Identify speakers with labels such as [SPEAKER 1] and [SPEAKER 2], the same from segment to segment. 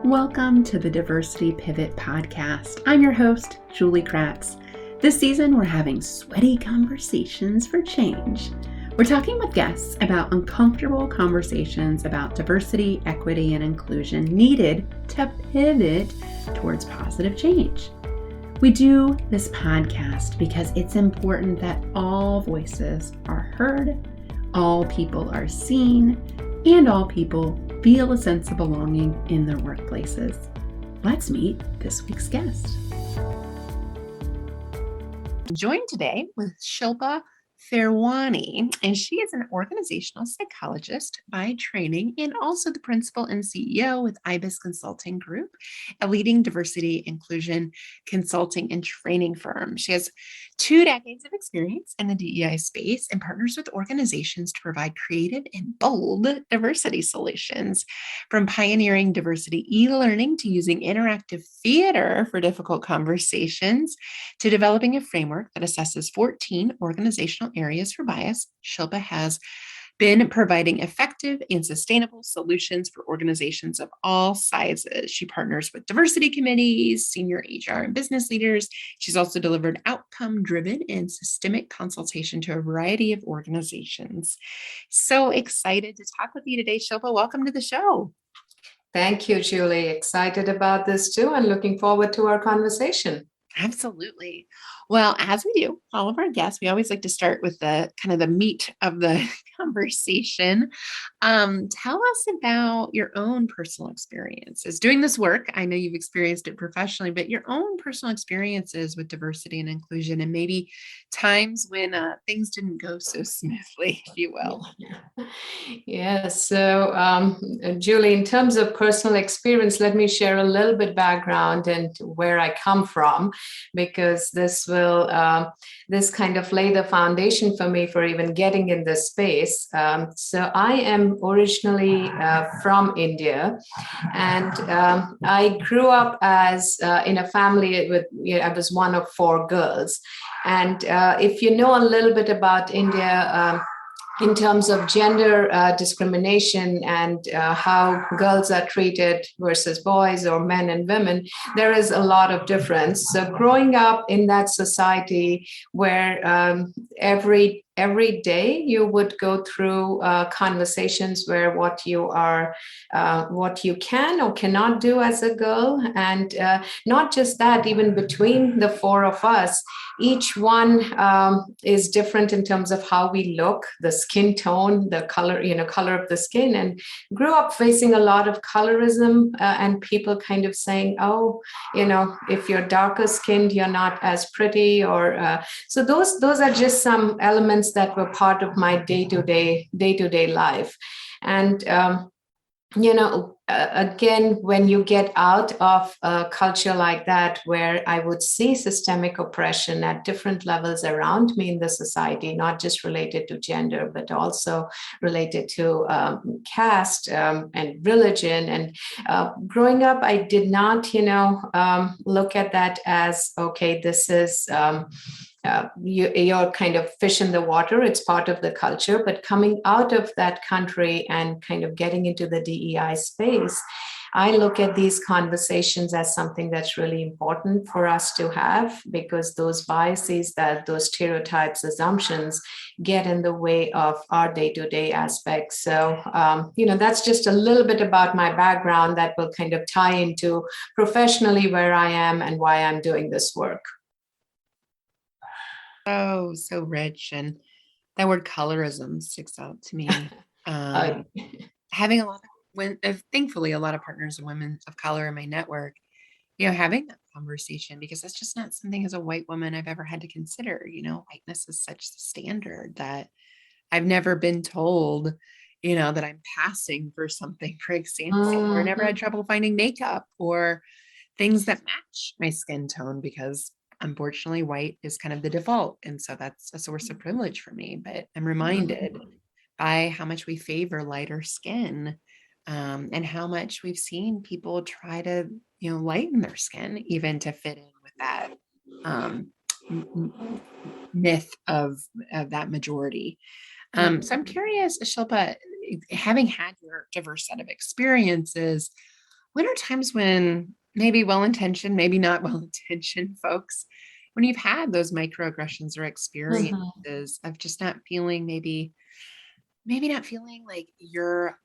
[SPEAKER 1] Welcome to the Diversity Pivot Podcast. I'm your host, Julie Kratz. This season, we're having sweaty conversations for change. We're talking with guests about uncomfortable conversations about diversity, equity, and inclusion needed to pivot towards positive change. We do this podcast because it's important that all voices are heard, all people are seen, and all people feel a sense of belonging in their workplaces. Let's meet this week's guest. I'm joined today with Shilpa Pherwani, and she is an organizational psychologist by training and also the principal and CEO with IBIS Consulting Group, a leading diversity, inclusion, consulting, and training firm. She has 2 decades of experience in the DEI space and partners with organizations to provide creative and bold diversity solutions, from pioneering diversity e-learning to using interactive theater for difficult conversations to developing a framework that assesses 14 organizational areas for bias. Shilpa has been providing effective and sustainable solutions for organizations of all sizes. She partners with diversity committees, senior HR and business leaders. She's also delivered outcome-driven and systemic consultation to a variety of organizations. So excited to talk with you today, Shilpa. Welcome to the show.
[SPEAKER 2] Thank you, Julie. Excited about this too, and looking forward to our conversation.
[SPEAKER 1] Absolutely. Well, as we do all of our guests, we always like to start with the kind of the meat of the conversation. Tell us about your own personal experiences doing this work. I know you've experienced it professionally, but your own personal experiences with diversity and inclusion, and maybe times when things didn't go so smoothly, if you will.
[SPEAKER 2] Yeah. So, Julie, in terms of personal experience, let me share a little bit background and where I come from, because this will this kind of lay the foundation for me for even getting in this space. So I am originally from India, and I grew up as in a family with, I was one of 4 girls. And if you know a little bit about India, in terms of gender discrimination and how girls are treated versus boys or men and women, there is a lot of difference. So growing up in that society where every day you would go through conversations where what you can or cannot do as a girl, and not just that, even between the 4 of us, each one is different in terms of how we look, the skin tone, the color, color of the skin, and grew up facing a lot of colorism and people kind of saying, oh, if you're darker skinned, you're not as pretty, or so those are just some elements that were part of my day-to-day life. And again, when you get out of a culture like that, where I would see systemic oppression at different levels around me in the society, not just related to gender, but also related to caste and religion. And growing up, I did not, look at that as, okay, this is you're kind of fish in the water. It's part of the culture. But coming out of that country and kind of getting into the DEI space, I look at these conversations as something that's really important for us to have, because those biases, those stereotypes, assumptions get in the way of our day-to-day aspects. So, that's just a little bit about my background that will kind of tie into professionally where I am and why I'm doing this work.
[SPEAKER 1] Oh, so rich. And that word colorism sticks out to me. Having thankfully, a lot of partners and women of color in my network, having that conversation, because that's just not something as a white woman I've ever had to consider. Whiteness is such the standard that I've never been told, that I'm passing for something, for example, or I never had trouble finding makeup or things that match my skin tone, because unfortunately, white is kind of the default. And so that's a source of privilege for me. But I'm reminded by how much we favor lighter skin, and how much we've seen people try to, lighten their skin, even to fit in with that myth of that majority. So I'm curious, Shilpa, having had your diverse set of experiences, What are times when maybe well-intentioned, maybe not well-intentioned folks, when you've had those microaggressions or
[SPEAKER 2] Mhm.
[SPEAKER 1] experiences of just not feeling maybe not feeling like you're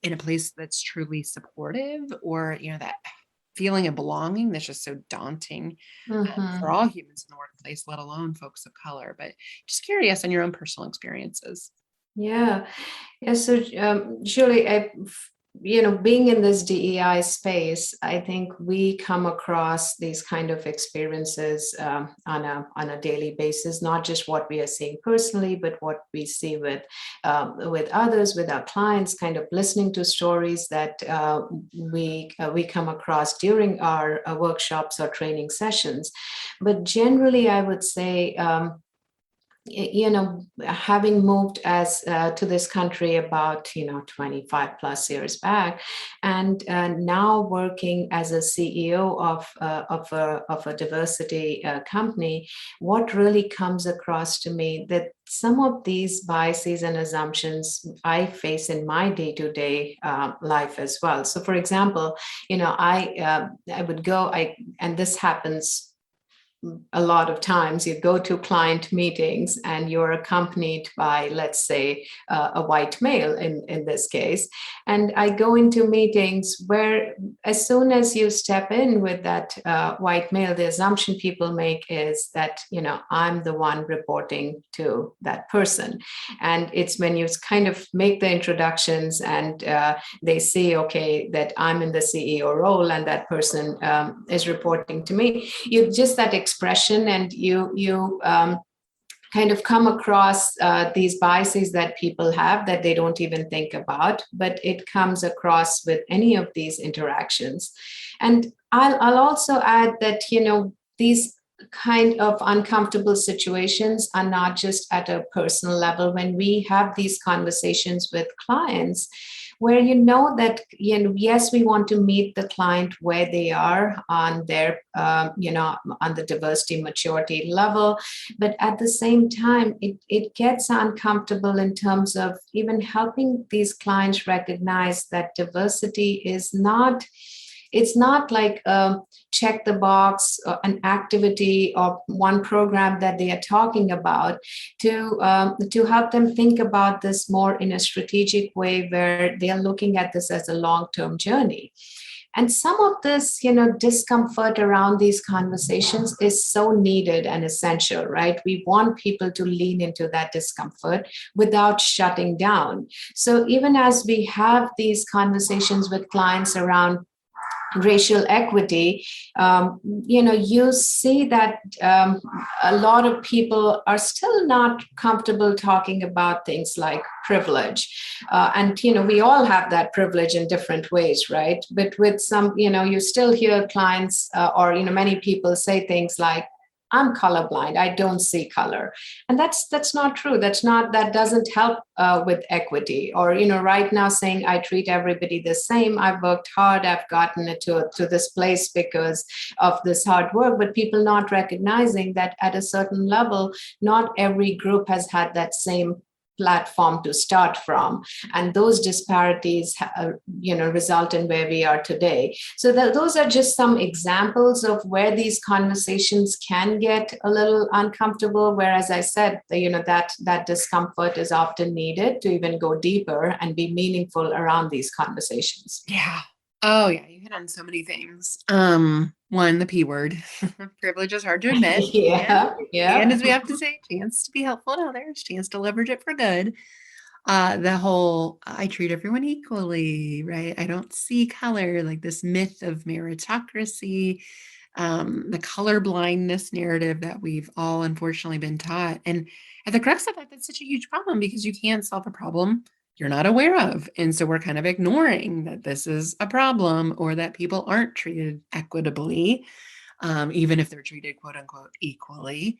[SPEAKER 1] in a place that's truly supportive, or that feeling of belonging that's just so daunting for
[SPEAKER 2] Mhm.
[SPEAKER 1] all humans in the workplace, let alone folks of color. But just curious on your own personal experiences.
[SPEAKER 2] Yeah. Yeah. So, Julie, being in this DEI space, I think we come across these kind of experiences on a daily basis. Not just what we are seeing personally, but what we see with others, with our clients. Kind of listening to stories that we come across during our workshops or training sessions. But generally, I would say. Having moved as to this country about 25 plus years back, and now working as a CEO of a diversity company, what really comes across to me that some of these biases and assumptions I face in my day-to-day life as well. So, for example, I would go, and this happens a lot of times. You go to client meetings and you're accompanied by, let's say, a white male in this case. And I go into meetings where, as soon as you step in with that white male, the assumption people make is that, I'm the one reporting to that person. And it's when you kind of make the introductions and they see, okay, that I'm in the CEO role and that person is reporting to me, you just that expression, and you kind of come across these biases that people have that they don't even think about, but it comes across with any of these interactions. And I'll also add that, these kind of uncomfortable situations are not just at a personal level. When we have these conversations with clients, where that, yes, we want to meet the client where they are on their on the diversity maturity level, but at the same time it gets uncomfortable in terms of even helping these clients recognize that diversity is not, it's not like check the box, an activity or one program that they are talking about, to help them think about this more in a strategic way, where they are looking at this as a long-term journey. And some of this, discomfort around these conversations is so needed and essential, right? We want people to lean into that discomfort without shutting down. So even as we have these conversations with clients around racial equity, you see that a lot of people are still not comfortable talking about things like privilege. And, we all have that privilege in different ways, right? But with some, you still hear clients or, many people say things like, I'm colorblind, I don't see color. And that's not true. That doesn't help with equity. Or, right now saying I treat everybody the same. I've worked hard, I've gotten it to this place because of this hard work, but people not recognizing that at a certain level, not every group has had that same platform to start from, and those disparities result in where we are today. So those are just some examples of where these conversations can get a little uncomfortable, where, as I said, that discomfort is often needed to even go deeper and be meaningful around these conversations.
[SPEAKER 1] Yeah. Oh yeah, you hit on so many things. One, the P word. Privilege is hard to admit. And
[SPEAKER 2] Yeah, yeah.
[SPEAKER 1] as we have to say, chance to be helpful to others, chance to leverage it for good. The whole I treat everyone equally, right? I don't see color, like this myth of meritocracy, the color blindness narrative that we've all unfortunately been taught. And at the crux of that, that's such a huge problem because you can't solve a problem you're not aware of. And so we're kind of ignoring that this is a problem or that people aren't treated equitably, even if they're treated quote unquote equally.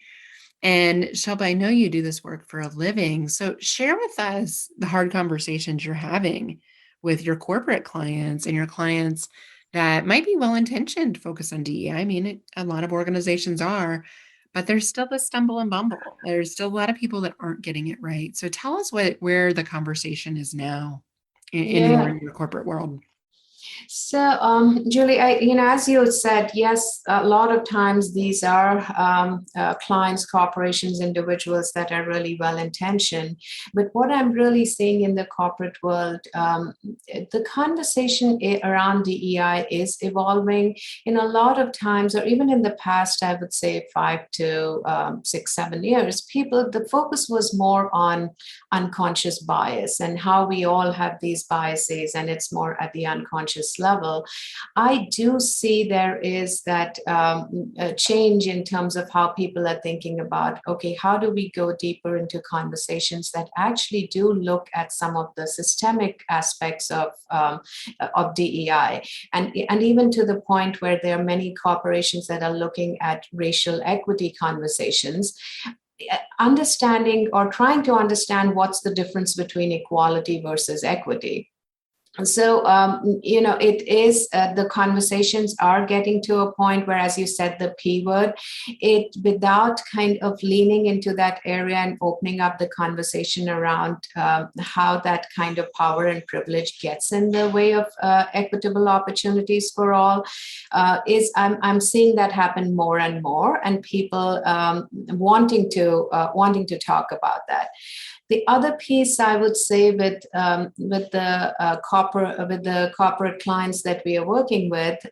[SPEAKER 1] And Shelba, I know you do this work for a living. So share with us the hard conversations you're having with your corporate clients and your clients that might be well-intentioned, focus on DEI. I mean, a lot of organizations are, but there's still this stumble and bumble. There's still a lot of people that aren't getting it right. So tell us where the conversation is now in
[SPEAKER 2] Yeah.
[SPEAKER 1] your corporate world.
[SPEAKER 2] So, Julie, as you said, yes, a lot of times these are clients, corporations, individuals that are really well intentioned. But what I'm really seeing in the corporate world, the conversation around DEI is evolving. In a lot of times, or even in the past, I would say 5 to 6, 7 years, the focus was more on unconscious bias and how we all have these biases, and it's more at the unconscious level. I do see there is that a change in terms of how people are thinking about, okay, how do we go deeper into conversations that actually do look at some of the systemic aspects of DEI, and even to the point where there are many corporations that are looking at racial equity conversations, understanding or trying to understand what's the difference between equality versus equity. So it is the conversations are getting to a point where, as you said, the P word, it without kind of leaning into that area and opening up the conversation around how that kind of power and privilege gets in the way of equitable opportunities for all, is I'm seeing that happen more and more, and people wanting to talk about that. The other piece I would say with the corporate clients that we are working with,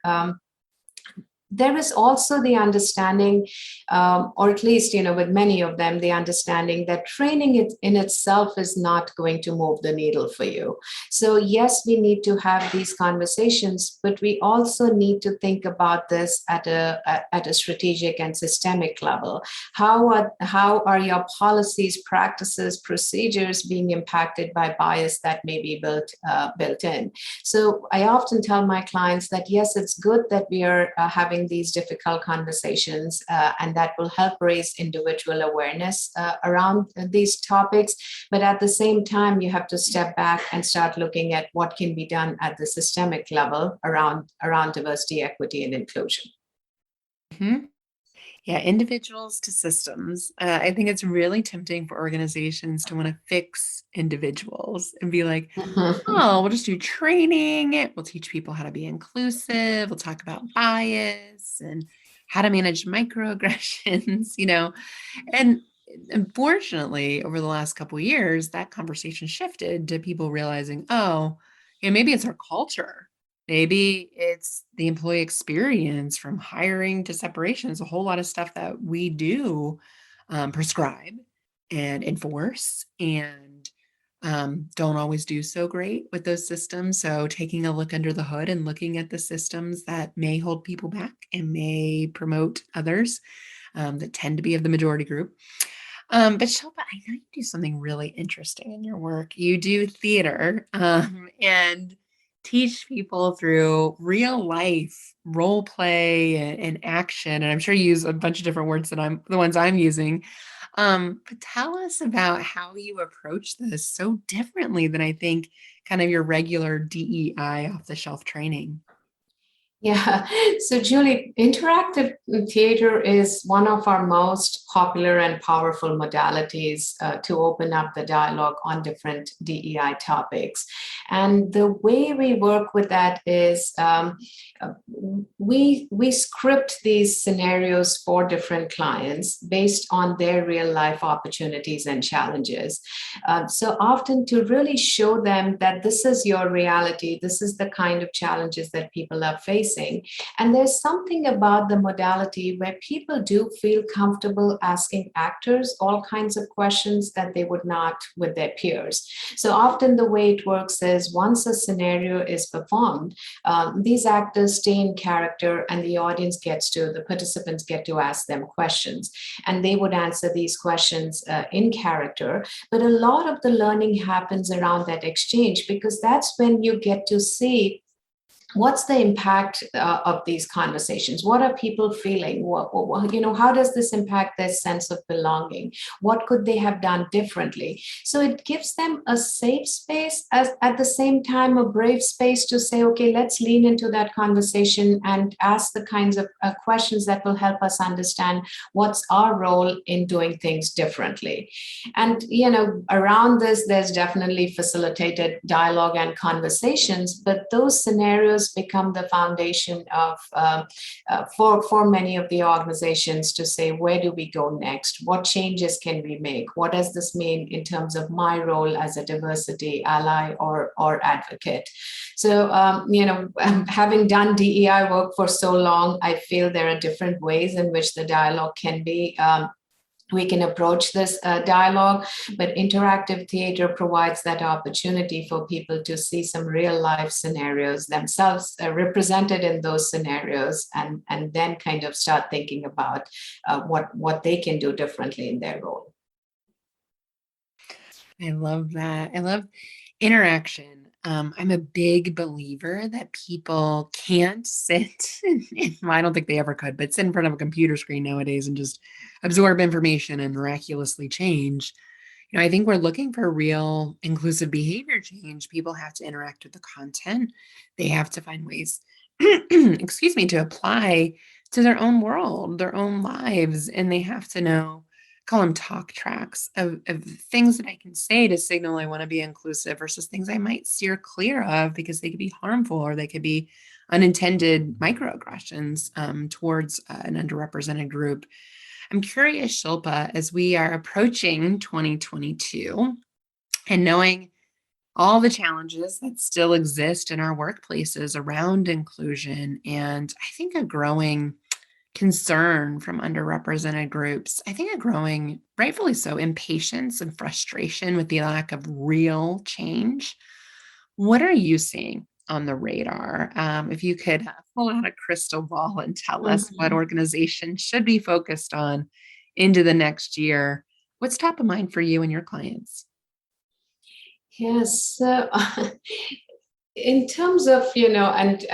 [SPEAKER 2] there is also the understanding, or at least, with many of them, the understanding that training in itself is not going to move the needle for you. So yes, we need to have these conversations, but we also need to think about this at a strategic and systemic level. How are your policies, practices, procedures being impacted by bias that may be built in? So I often tell my clients that yes, it's good that we are having these difficult conversations, and that will help raise individual awareness around these topics. But at the same time, you have to step back and start looking at what can be done at the systemic level around diversity, equity, and inclusion.
[SPEAKER 1] Mhm. Yeah, individuals to systems. I think it's really tempting for organizations to want to fix individuals and be like, oh, we'll just do training. We'll teach people how to be inclusive. We'll talk about bias and how to manage microaggressions, And unfortunately, over the last couple of years, that conversation shifted to people realizing, oh, maybe it's our culture. Maybe it's the employee experience from hiring to separation. There's a whole lot of stuff that we do prescribe and enforce, and don't always do so great with those systems. So taking a look under the hood and looking at the systems that may hold people back and may promote others that tend to be of the majority group. But Shilpa, I know you do something really interesting in your work. You do theater and teach people through real life role play and action. And I'm sure you use a bunch of different words than the ones I'm using. But tell us about how you approach this so differently than I think kind of your regular DEI off the shelf training.
[SPEAKER 2] Yeah. So, Julie, interactive theater is one of our most popular and powerful modalities to open up the dialogue on different DEI topics. And the way we work with that is we script these scenarios for different clients based on their real life opportunities and challenges. So often to really show them that this is your reality, this is the kind of challenges that people are facing. And there's something about the modality where people do feel comfortable asking actors all kinds of questions that they would not with their peers. So often the way it works is once a scenario is performed, these actors stay in character and the participants get to ask them questions. And they would answer these questions in character. But a lot of the learning happens around that exchange, because that's when you get to see what's the impact of these conversations. What are people feeling? How does this impact their sense of belonging? What could they have done differently? So it gives them a safe space, as at the same time a brave space to say, okay, let's lean into that conversation and ask the kinds of questions that will help us understand what's our role in doing things differently. And around this, there's definitely facilitated dialogue and conversations, but those scenarios purpose become the foundation of for many of the organizations to say, where do we go next? What changes can we make? What does this mean in terms of my role as a diversity ally or advocate? So, having done DEI work for so long, I feel there are different ways in which the dialogue can be. We can approach this dialogue, but interactive theater provides that opportunity for people to see some real life scenarios themselves represented in those scenarios, and then kind of start thinking about what they can do differently in their role.
[SPEAKER 1] I love that. I love interaction. I'm a big believer that people can't sit, well, I don't think they ever could, but sit in front of a computer screen nowadays and just absorb information and miraculously change. I think we're looking for real inclusive behavior change. People have to interact with the content. They have to find ways, excuse me, to apply to their own world, their own lives, and they have to know, call them talk tracks of things that I can say to signal I want to be inclusive versus things I might steer clear of because they could be harmful or they could be unintended microaggressions towards an underrepresented group. I'm curious, Shilpa, as we are approaching 2022 and knowing all the challenges that still exist in our workplaces around inclusion, and I think a growing concern from underrepresented groups, I think a growing, rightfully so, impatience and frustration with the lack of real change. What are you seeing on the radar? If you could pull out a crystal ball and tell us what
[SPEAKER 2] Mhm.
[SPEAKER 1] organizations should be focused on into the next year, what's top of mind for you and your clients?
[SPEAKER 2] Yes. So, in terms of, and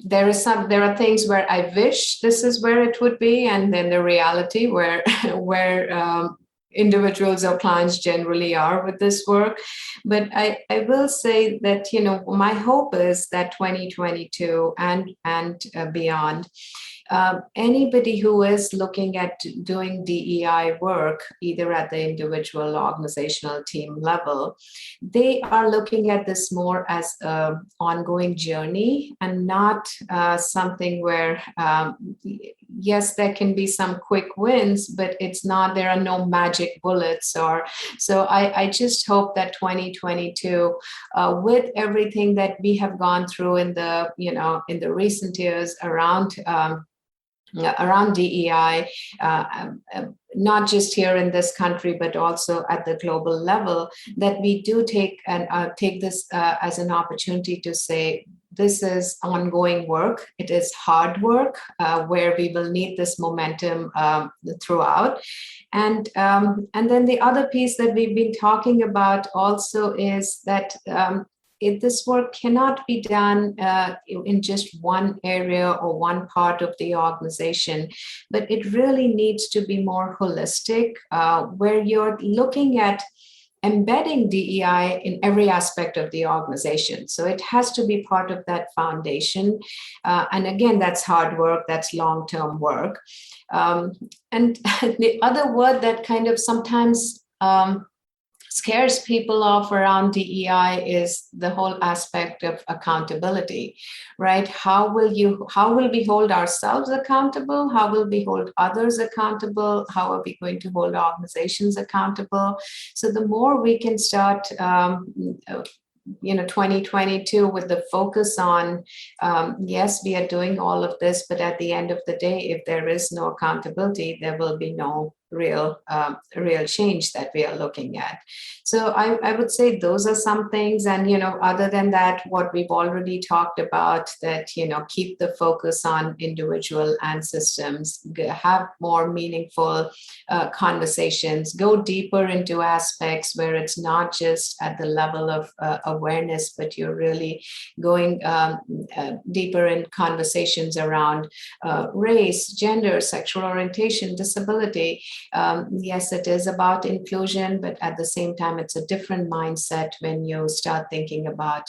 [SPEAKER 2] there are things where I wish this is where it would be, and then the reality where where individuals or clients generally are with this work. But I will say that, my hope is that 2022 and beyond, anybody who is looking at doing DEI work, either at the individual organizational team level, they are looking at this more as an ongoing journey and not something where, yes, there can be some quick wins, but there are no magic bullets. So I just hope that 2022, with everything that we have gone through in the recent years around DEI, not just here in this country, but also at the global level, that we do take this as an opportunity to say, this is ongoing work. It is hard work where we will need this momentum throughout. And then the other piece that we've been talking about also is that this work cannot be done in just one area or one part of the organization, but it really needs to be more holistic, where you're looking at embedding DEI in every aspect of the organization. So it has to be part of that foundation. And again, that's hard work, that's long-term work. And the other word that kind of sometimes scares people off around DEI is the whole aspect of accountability, right? How will we hold ourselves accountable? How will we hold others accountable? How are we going to hold organizations accountable? So the more we can start 2022 with the focus on, yes, we are doing all of this, but at the end of the day, if there is no accountability, there will be no real change that we are looking at. So I would say those are some things. And, other than that, what we've already talked about, that, keep the focus on individual and systems, have more meaningful conversations, go deeper into aspects where it's not just at the level of awareness, but you're really going deeper in conversations around race, gender, sexual orientation, disability. Yes, it is about inclusion, but at the same time, it's a different mindset when you start thinking about,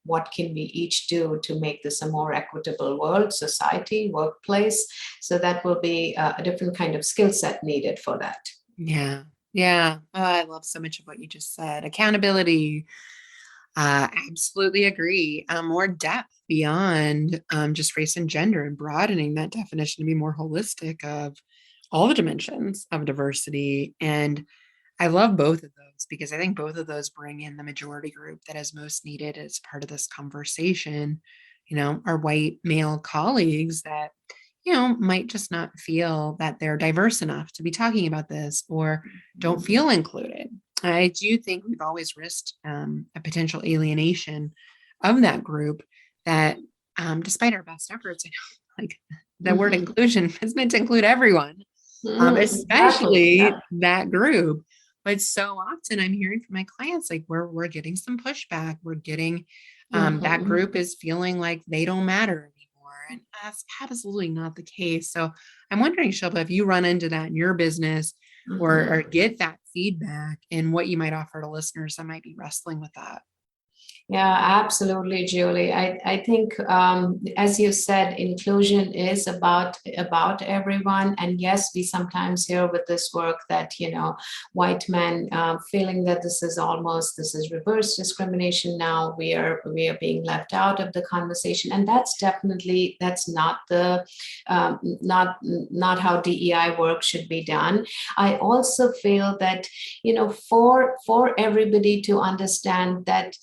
[SPEAKER 2] what can we each do to make this a more equitable world, society, workplace. So that will be a different kind of skill set needed for that.
[SPEAKER 1] Yeah. Yeah. Oh, I love so much of what you just said. Accountability, Absolutely agree. More depth beyond just race and gender, and broadening that definition to be more holistic of all the dimensions of diversity. And I love both of those because I think both of those bring in the majority group that is most needed as part of this conversation. Our white male colleagues that, might just not feel that they're diverse enough to be talking about this or don't feel included. I do think we've always risked a potential alienation of that group that, despite our best efforts, I know like the word
[SPEAKER 2] Mhm.
[SPEAKER 1] inclusion is meant to include everyone,
[SPEAKER 2] Exactly.
[SPEAKER 1] especially
[SPEAKER 2] Yeah.
[SPEAKER 1] that group. But so often I'm hearing from my clients, like we're getting some pushback. We're getting that
[SPEAKER 2] Mhm.
[SPEAKER 1] group is feeling like they don't matter anymore. And that's absolutely not the case. So I'm wondering, Shilpa, if you run into that in your business or
[SPEAKER 2] Mhm.
[SPEAKER 1] get that feedback and what you might offer to listeners that might be wrestling with that.
[SPEAKER 2] Yeah, absolutely, Julie. I think, as you said, inclusion is about everyone. And yes, we sometimes hear with this work that white men feeling that this is reverse discrimination. Now we are being left out of the conversation, and that's not the not how DEI work should be done. I also feel that for everybody to understand that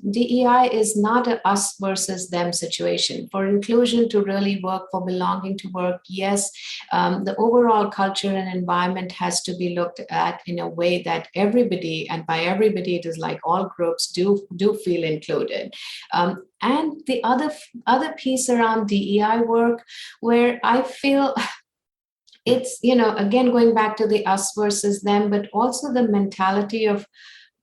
[SPEAKER 2] DEI is not a us versus them situation. For inclusion to really work, for belonging to work, yes, the overall culture and environment has to be looked at in a way that everybody, and by everybody, it is like all groups do feel included. And the other piece around DEI work, where I feel it's again going back to the us versus them, but also the mentality of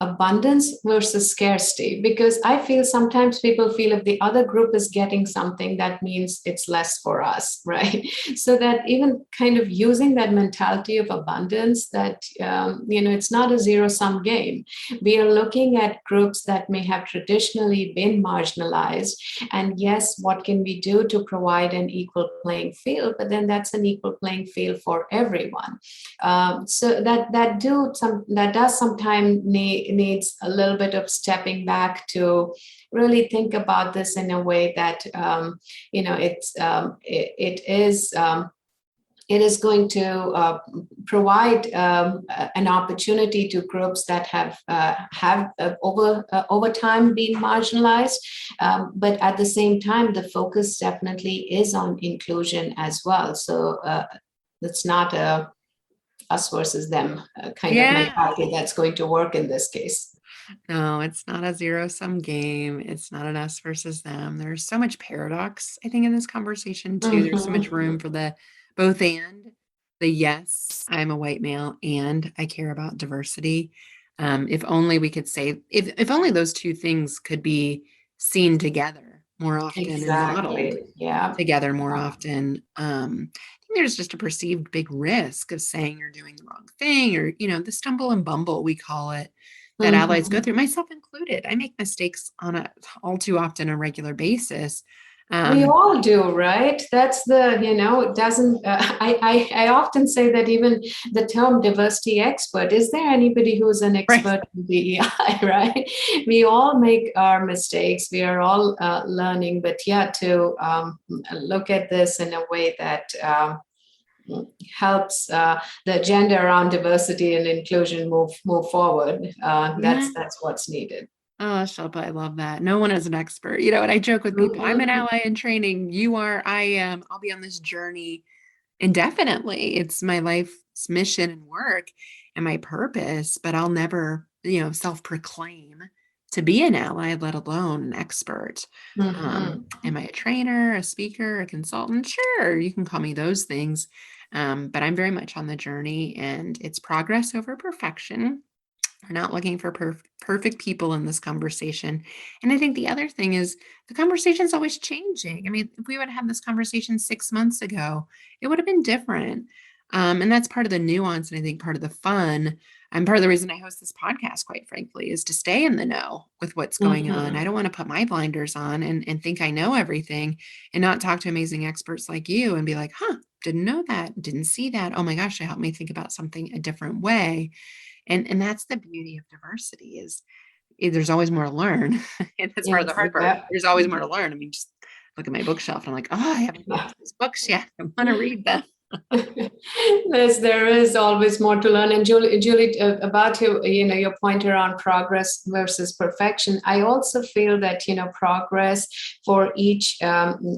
[SPEAKER 2] abundance versus scarcity, because I feel sometimes people feel if the other group is getting something, that means it's less for us, right? So that even kind of using that mentality of abundance, that it's not a zero sum game. We are looking at groups that may have traditionally been marginalized, and yes, what can we do to provide an equal playing field? But then that's an equal playing field for everyone. So that does sometimes needs a little bit of stepping back to really think about this in a way that it is going to provide an opportunity to groups that over time been marginalized, but at the same time, the focus definitely is on inclusion as well. So it's not a us versus them kind of
[SPEAKER 1] Yeah.
[SPEAKER 2] mentality that's going to work in this case.
[SPEAKER 1] No, it's not a zero sum game. It's not an us versus them. There's so much paradox, I think, in this conversation, too. There's so much
[SPEAKER 2] Mhm.
[SPEAKER 1] room for the both and the yes, I'm a white male and I care about diversity. If only we could say, if only those two things could be seen together more often and modeled
[SPEAKER 2] Exactly. Yeah.
[SPEAKER 1] together more often. I think there's just a perceived big risk of saying you're doing the wrong thing or, the stumble and bumble, we call it, that allies go
[SPEAKER 2] Mhm.
[SPEAKER 1] through, myself included. I make mistakes on a all too often a regular basis.
[SPEAKER 2] We
[SPEAKER 1] Um,
[SPEAKER 2] all do, right? That's it doesn't, I often say that even the term diversity expert, is there anybody who's an
[SPEAKER 1] right.
[SPEAKER 2] expert in DEI, right? We all make our mistakes. We are all learning, but yeah, to look at this in a way that helps the agenda around diversity and inclusion move forward.
[SPEAKER 1] Yeah.
[SPEAKER 2] That's what's needed.
[SPEAKER 1] Oh, Shilpa, I love that. No one is an expert. And I joke with people, I'm an
[SPEAKER 2] Mhm.
[SPEAKER 1] ally in training. You are, I am. I'll be on this journey indefinitely. It's my life's mission and work and my purpose, but I'll never, self-proclaim to be an ally, let alone an expert.
[SPEAKER 2] Mhm.
[SPEAKER 1] Am I a trainer, a speaker, a consultant? Sure, you can call me those things. But I'm very much on the journey and it's progress over perfection. We're not looking for perfect people in this conversation. And I think the other thing is the conversation is always changing. I mean, if we would have had this conversation 6 months ago, it would have been different. And that's part of the nuance. And I think part of the fun and part of the reason I host this podcast, quite frankly, is to stay in the know with what's going on. I
[SPEAKER 2] Mhm.
[SPEAKER 1] don't want to put my blinders on and think I know everything and not talk to amazing experts like you and be like, huh, didn't know that, didn't see that. Oh my gosh, it helped me think about something a different way. And that's the beauty of diversity is there's always more to learn. And that's part of the
[SPEAKER 2] Yes,
[SPEAKER 1] hard part.
[SPEAKER 2] yeah.
[SPEAKER 1] There's always more to learn. I mean, just look at my bookshelf and I'm like, oh, I haven't gotten to these books yet. I want to read them.
[SPEAKER 2] There is always more to learn. And Julie, about your point around progress versus perfection, I also feel that progress for each,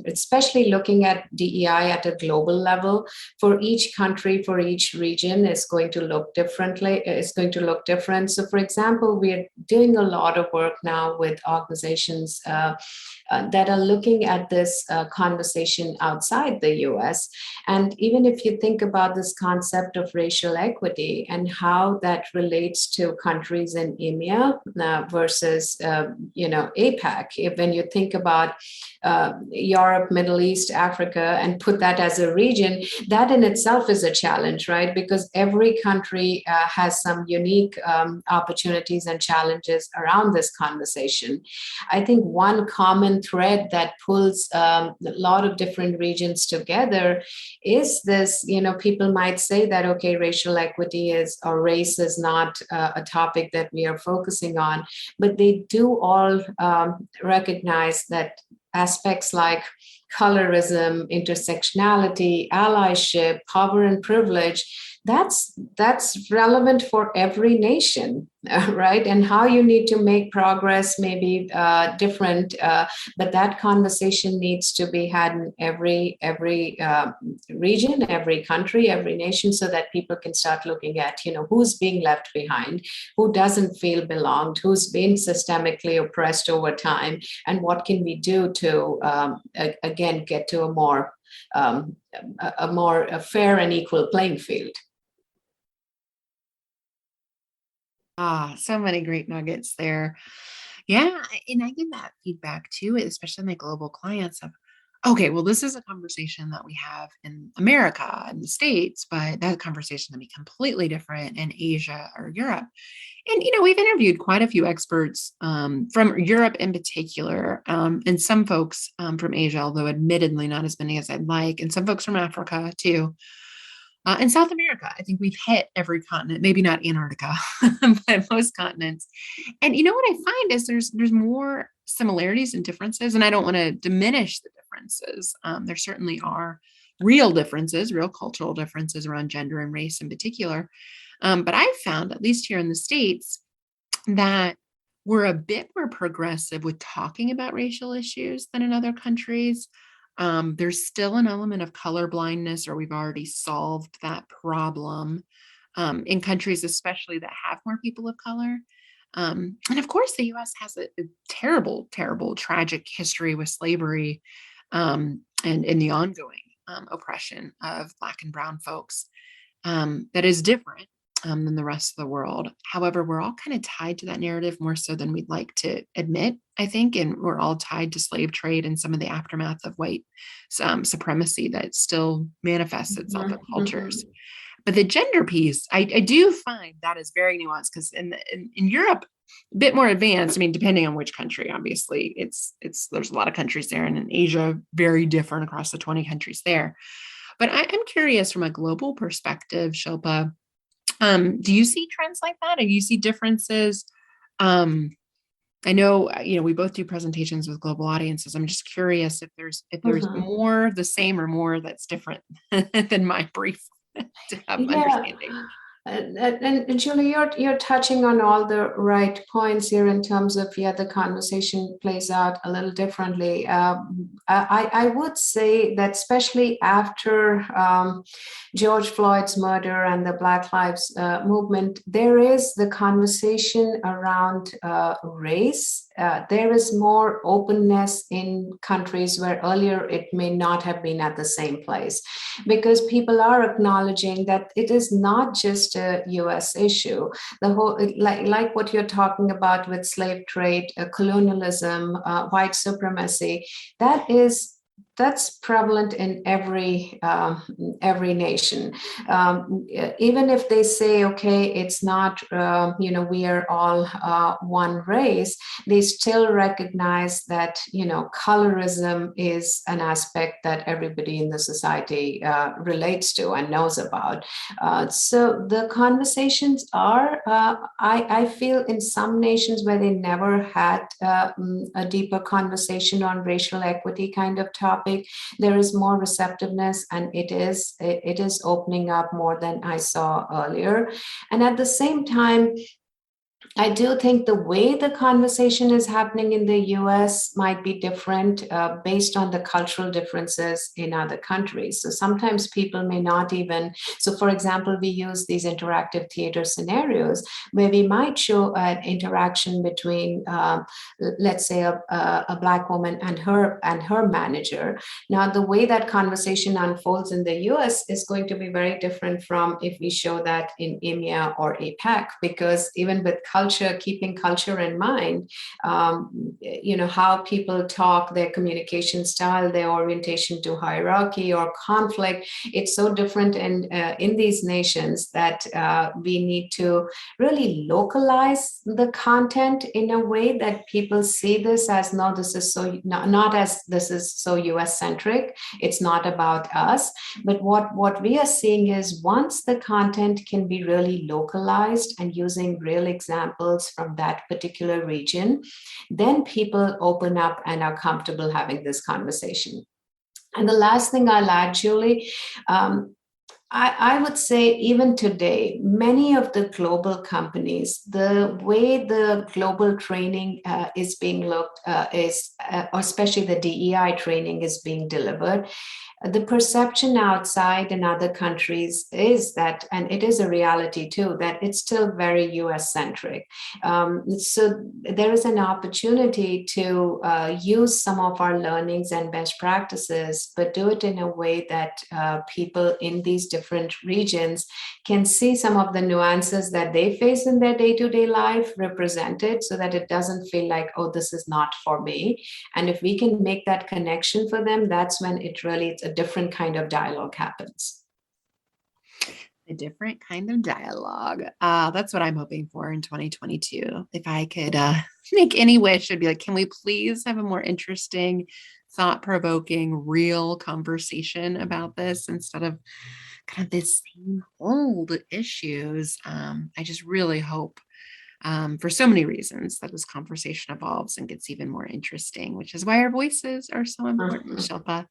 [SPEAKER 2] especially looking at DEI at a global level, for each country, for each region, is going to look differently. It's going to look different. So, for example, we're doing a lot of work now with organizations that are looking at this conversation outside the U.S. And even if you think about this concept of racial equity and how that relates to countries in EMEA versus, APAC, when you think about Europe, Middle East, Africa, and put that as a region, that in itself is a challenge, right? Because every country has some unique opportunities and challenges around this conversation. I think one common thread that pulls a lot of different regions together is this, people might say that, okay, racial equity or race is not a topic that we are focusing on, but they do all recognize that aspects like colorism, intersectionality, allyship, power and privilege, that's relevant for every nation, right? And how you need to make progress may be different, but that conversation needs to be had in every region, every country, every nation, so that people can start looking at, who's being left behind, who doesn't feel belonged, who's been systemically oppressed over time, and what can we do to again get to a more fair and equal playing field.
[SPEAKER 1] So many great nuggets there. Yeah, and I get that feedback too, especially my global clients of, okay, well, this is a conversation that we have in America and the States, but that conversation can be completely different in Asia or Europe. And, we've interviewed quite a few experts from Europe in particular, and some folks from Asia, although admittedly not as many as I'd like, and some folks from Africa too. In South America, I think we've hit every continent, maybe not Antarctica, but most continents. And what I find is there's more similarities and differences, and I don't want to diminish the differences. There certainly are real differences, real cultural differences around gender and race in particular. But I've found, at least here in the States, that we're a bit more progressive with talking about racial issues than in other countries. There's still an element of color blindness, or we've already solved that problem in countries, especially that have more people of color. And of course, the US has a terrible, terrible, tragic history with slavery and the ongoing oppression of Black and Brown folks that is different than the rest of the world. However, we're all kind of tied to that narrative more so than we'd like to admit, I think, and we're all tied to slave trade and some of the aftermath of white supremacy that still manifests itself in cultures. But the gender piece, I do find that is very nuanced, because in Europe, a bit more advanced. I mean, depending on which country, obviously, it's there's a lot of countries there, and in Asia, very different across the 20 countries there. But I'm curious from a global perspective, Shilpa, do you see trends like that? Do you see differences? I know, we both do presentations with global audiences. I'm just curious if there's more the same or more that's different than my brief understanding.
[SPEAKER 2] And Julie, you're touching on all the right points here in terms of, the conversation plays out a little differently. I would say that especially after George Floyd's murder and the Black Lives movement, there is the conversation around race. There is more openness in countries where earlier it may not have been at the same place, because people are acknowledging that it is not just a US issue. The whole, like what you're talking about with slave trade, colonialism, white supremacy, that is that's prevalent in every nation. Even if they say, okay, it's not, we are all one race, they still recognize that, colorism is an aspect that everybody in the society relates to and knows about. So the conversations are, I feel, in some nations where they never had a deeper conversation on racial equity kind of topic, there is more receptiveness, and it is opening up more than I saw earlier. And at the same time, I do think the way the conversation is happening in the US might be different based on the cultural differences in other countries. So sometimes people may not even, so for example, we use these interactive theater scenarios where we might show an interaction between, let's say, a Black woman and her manager. Now, the way that conversation unfolds in the US is going to be very different from if we show that in EMEA or APAC, because even with keeping culture in mind, how people talk, their communication style, their orientation to hierarchy or conflict, it's so different in these nations that we need to really localize the content in a way that people see this as, no, this is so not as this is so US centric. It's not about us. But what we are seeing is, once the content can be really localized and using real examples from that particular region, then people open up and are comfortable having this conversation. And the last thing I'll add, Julie, I would say even today, many of the global companies, the way the global training is being looked or especially the DEI training is being delivered, the perception outside in other countries is that, and it is a reality too, that it's still very US centric. So there is an opportunity to use some of our learnings and best practices, but do it in a way that people in these different regions can see some of the nuances that they face in their day-to-day life represented, so that it doesn't feel like, oh, this is not for me. And if we can make that connection for them, that's when it's a different kind of dialogue happens.
[SPEAKER 1] A different kind of dialogue. That's what I'm hoping for in 2022. If I could make any wish, I'd be like, can we please have a more interesting, thought-provoking, real conversation about this instead of kind of this same old issues? I just really hope, for so many reasons, that this conversation evolves and gets even more interesting, which is why our voices are so important, Shilpa.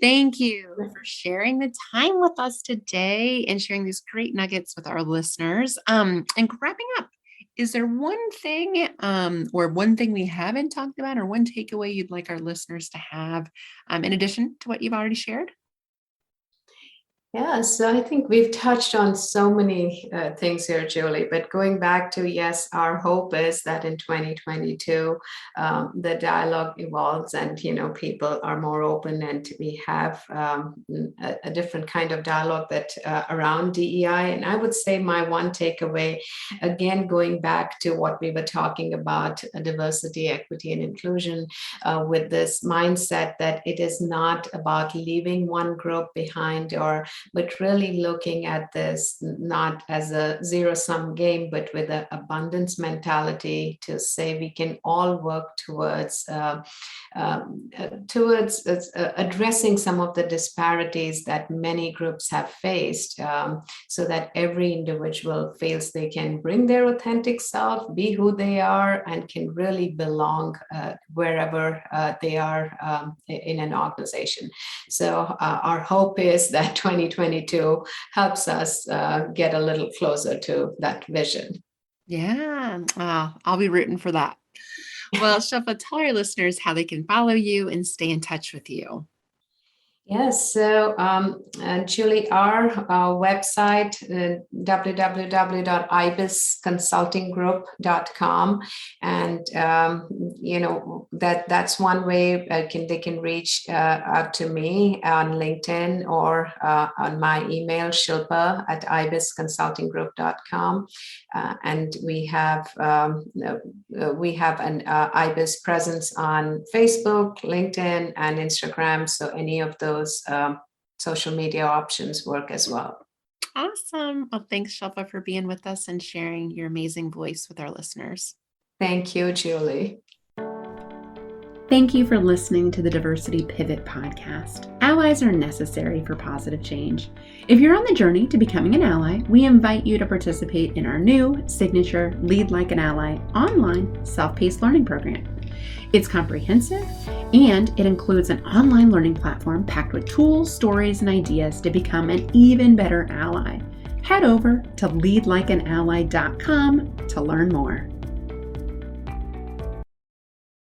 [SPEAKER 1] Thank you for sharing the time with us today and sharing these great nuggets with our listeners. And wrapping up, is there one thing or one thing we haven't talked about, or one takeaway you'd like our listeners to have in addition to what you've already shared?
[SPEAKER 2] Yeah, so I think we've touched on so many things here, Julie, but going back to, yes, our hope is that in 2022, the dialogue evolves and, people are more open, and we have a different kind of dialogue that around DEI. And I would say my one takeaway, again, going back to what we were talking about, diversity, equity, and inclusion, with this mindset that it is not about leaving one group behind, but really looking at this not as a zero-sum game, but with an abundance mentality to say we can all work towards addressing some of the disparities that many groups have faced, so that every individual feels they can bring their authentic self, be who they are, and can really belong wherever they are in an organization. So our hope is that 2022 helps us get a little closer to that vision.
[SPEAKER 1] Yeah, I'll be rooting for that. Well, Shilpa, tell our listeners how they can follow you and stay in touch with you.
[SPEAKER 2] Yes, so Julie, our website, www.ibisconsultinggroup.com, and that's one way they can reach out to me on LinkedIn or on my email, Shilpa at ibisconsultinggroup.com, and we have an IBIS presence on Facebook, LinkedIn, and Instagram. So any of those social media options work as well.
[SPEAKER 1] Awesome. Well, thanks, Shilpa, for being with us and sharing your amazing voice with our listeners.
[SPEAKER 2] Thank you, Julie.
[SPEAKER 1] Thank you for listening to the Diversity Pivot podcast. Allies are necessary for positive change. If you're on the journey to becoming an ally, we invite you to participate in our new signature Lead Like an Ally online self-paced learning program. It's comprehensive and it includes an online learning platform packed with tools, stories, and ideas to become an even better ally. Head over to leadlikeanally.com to learn more.